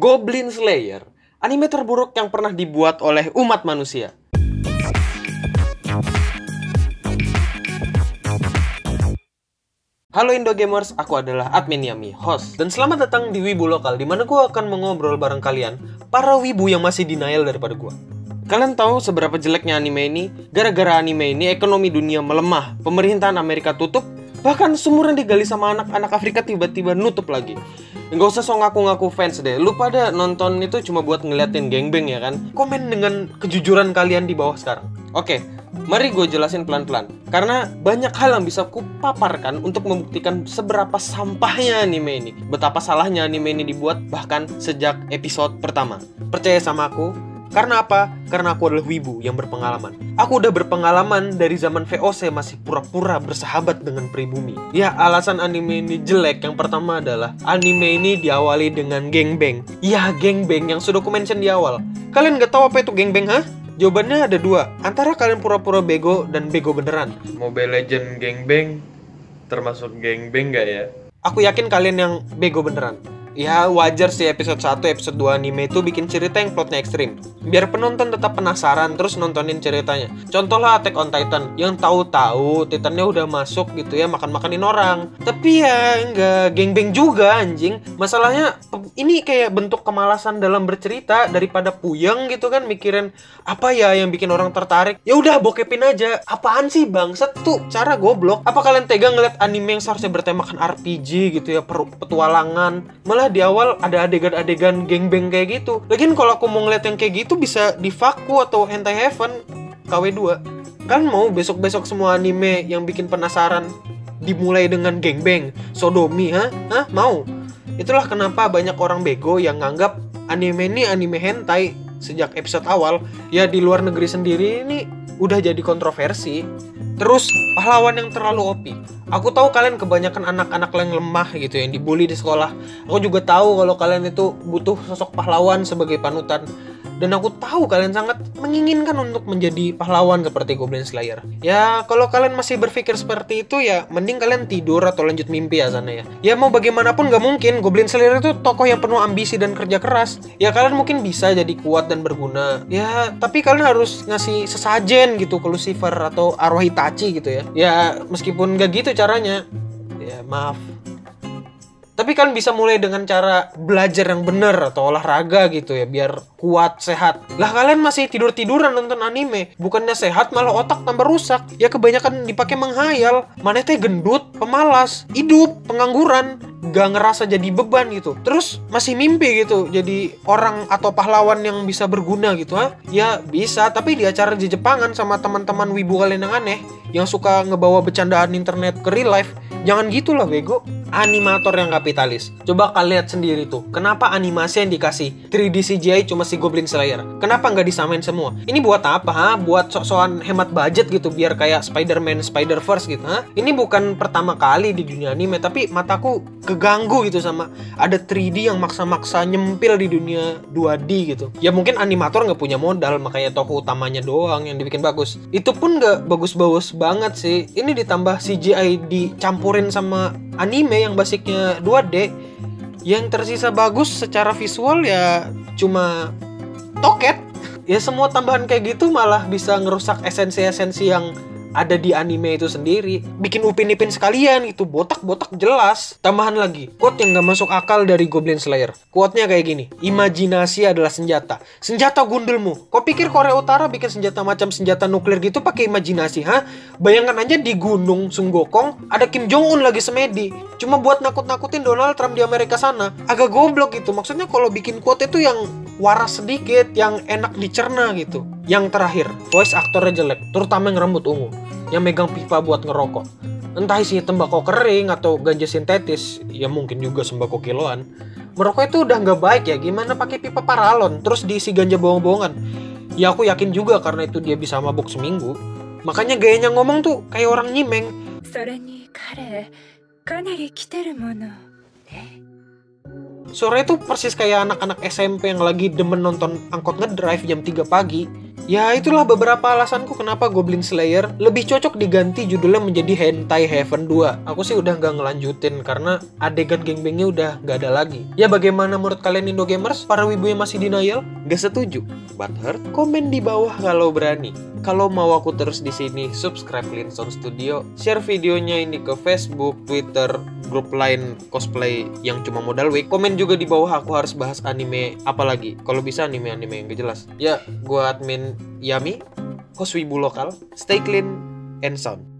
Goblin Slayer, anime terburuk yang pernah dibuat oleh umat manusia. Halo Indo Gamers, aku adalah admin Yami, host. Dan selamat datang di Wibu Lokal, dimana gue akan mengobrol bareng kalian, para wibu yang masih denial daripada gue. Kalian tahu seberapa jeleknya anime ini? Gara-gara anime ini, ekonomi dunia melemah, pemerintahan Amerika tutup, bahkan sumur yang digali sama anak-anak Afrika tiba-tiba nutup lagi. Nggak usah so ngaku-ngaku fans deh, lu pada nonton itu cuma buat ngeliatin gengbang ya kan? Komen dengan kejujuran kalian di bawah sekarang. Oke, mari gue jelasin pelan-pelan. Karena banyak hal yang bisa kupaparkan untuk membuktikan seberapa sampahnya anime ini. Betapa salahnya anime ini dibuat bahkan sejak episode pertama. Percaya sama aku. Karena apa? Karena aku adalah wibu yang berpengalaman. Aku udah berpengalaman dari zaman VOC masih pura-pura bersahabat dengan pribumi. Ya, alasan anime ini jelek yang pertama adalah anime ini diawali dengan gangbang. Ya, gangbang yang sudah aku mention di awal. Kalian gak tahu apa itu gangbang, hah? Jawabannya ada dua. Antara kalian pura-pura bego dan bego beneran. Mobile Legend gangbang termasuk gangbang gak ya? Aku yakin kalian yang bego beneran. Ya wajar sih episode 1, episode 2 anime itu bikin cerita yang plotnya ekstrim. Biar penonton tetap penasaran terus nontonin ceritanya. Contohlah Attack on Titan, yang tahu-tahu Titannya udah masuk gitu ya makan-makanin orang. Tapi ya nggak gangbang juga anjing. Masalahnya ini kayak bentuk kemalasan dalam bercerita daripada puyeng gitu kan mikirin apa ya yang bikin orang tertarik. Ya udah bokepin aja. Apaan sih bangsat tuh cara goblok. Apa kalian tega ngeliat anime yang seharusnya bertemakan RPG gitu ya, petualangan. Malah di awal ada adegan-adegan gangbang kayak gitu. Lagian kalau aku mau ngeliat yang kayak gitu bisa di Faku atau Hentai Heaven KW2. Kan mau besok-besok semua anime yang bikin penasaran dimulai dengan gangbang, sodomi, hah? Mau? Itulah kenapa banyak orang bego yang nganggap anime ini anime hentai sejak episode awal. Ya di luar negeri sendiri ini udah jadi kontroversi. Terus pahlawan yang terlalu OP. Aku tahu kalian kebanyakan anak-anak yang lemah gitu yang dibully di sekolah. Aku juga tahu kalau kalian itu butuh sosok pahlawan sebagai panutan. Dan aku tahu kalian sangat menginginkan untuk menjadi pahlawan seperti Goblin Slayer. Ya, kalau kalian masih berpikir seperti itu ya mending kalian tidur atau lanjut mimpi ya sana ya. Ya mau bagaimanapun gak mungkin, Goblin Slayer itu tokoh yang penuh ambisi dan kerja keras. Ya kalian mungkin bisa jadi kuat dan berguna. Ya, tapi kalian harus ngasih sesajen gitu ke Lucifer atau arwah Itachi gitu ya. Ya, meskipun gak gitu caranya. Ya, maaf. Tapi kan bisa mulai dengan cara belajar yang bener atau olahraga gitu ya biar kuat, sehat. Lah kalian masih tidur-tiduran nonton anime. Bukannya sehat malah otak tambah rusak. Ya kebanyakan dipakai menghayal. Maneh teh gendut, pemalas, hidup, pengangguran, gak ngerasa jadi beban gitu. Terus masih mimpi gitu jadi orang atau pahlawan yang bisa berguna gitu ha? Ya bisa, tapi di acara di Jepangan sama teman-teman wibu kalian yang aneh yang suka ngebawa bercandaan internet ke real life. Jangan gitulah bego. Animator yang kapitalis. Coba kalian lihat sendiri tuh. Kenapa animasi yang dikasih 3D CGI cuma si Goblin Slayer? Kenapa nggak disamain semua? Ini buat apa ha? Buat sok-sokan hemat budget gitu biar kayak Spider-Man, Spider-Verse gitu ha? Ini bukan pertama kali di dunia anime, tapi mataku keganggu gitu sama ada 3D yang maksa-maksa nyempil di dunia 2D gitu. Ya mungkin animator nggak punya modal, makanya tokoh utamanya doang yang dibikin bagus. Itu pun nggak bagus-bagus banget sih. Ini ditambah CGI dicampurin sama anime yang basicnya 2D. Yang tersisa bagus secara visual ya cuma toket. Ya semua tambahan kayak gitu malah bisa ngerusak esensi-esensi yang ada di anime itu sendiri. Bikin Upin Ipin sekalian gitu, botak-botak jelas. Tambahan lagi, quote yang gak masuk akal dari Goblin Slayer. Quote-nya kayak gini, imajinasi adalah senjata. Senjata gundulmu. Kau pikir Korea Utara bikin senjata macam senjata nuklir gitu pakai imajinasi, ha? Bayangkan aja di Gunung Sunggokong ada Kim Jong Un lagi semedi. Cuma buat nakut-nakutin Donald Trump di Amerika sana. Agak goblok gitu. Maksudnya kalau bikin quote itu yang waras sedikit, yang enak dicerna gitu. Yang terakhir, voice aktornya jelek, terutama yang rambut ungu, yang megang pipa buat ngerokok. Entah isinya tembakau kering atau ganja sintetis, ya mungkin juga sembako kiloan. Merokok itu udah nggak baik ya, gimana pakai pipa paralon, terus diisi ganja bohong-bohongan. Ya aku yakin juga karena itu dia bisa mabuk seminggu. Makanya gayanya ngomong tuh kayak orang nyimeng. Suaranya tuh persis kayak anak-anak SMP yang lagi demen nonton angkot ngedrive jam 3 pagi. Ya itulah beberapa alasanku kenapa Goblin Slayer lebih cocok diganti judulnya menjadi Hentai Heaven 2. Aku sih udah nggak ngelanjutin karena adegan gangbangnya udah nggak ada lagi. Ya bagaimana menurut kalian Indo Gamers? Para wibu yang masih denial? Gak setuju? Butthurt? Komen di bawah kalau berani. Kalau mau aku terus di sini, subscribe Linson Studio, share videonya ini ke Facebook, Twitter, grup lain cosplay yang cuma modal week. Komen juga di bawah aku harus bahas anime apa lagi. Kalau bisa anime-anime yang gak jelas. Ya, gua admin Yami, host wibu lokal. Stay clean and sound.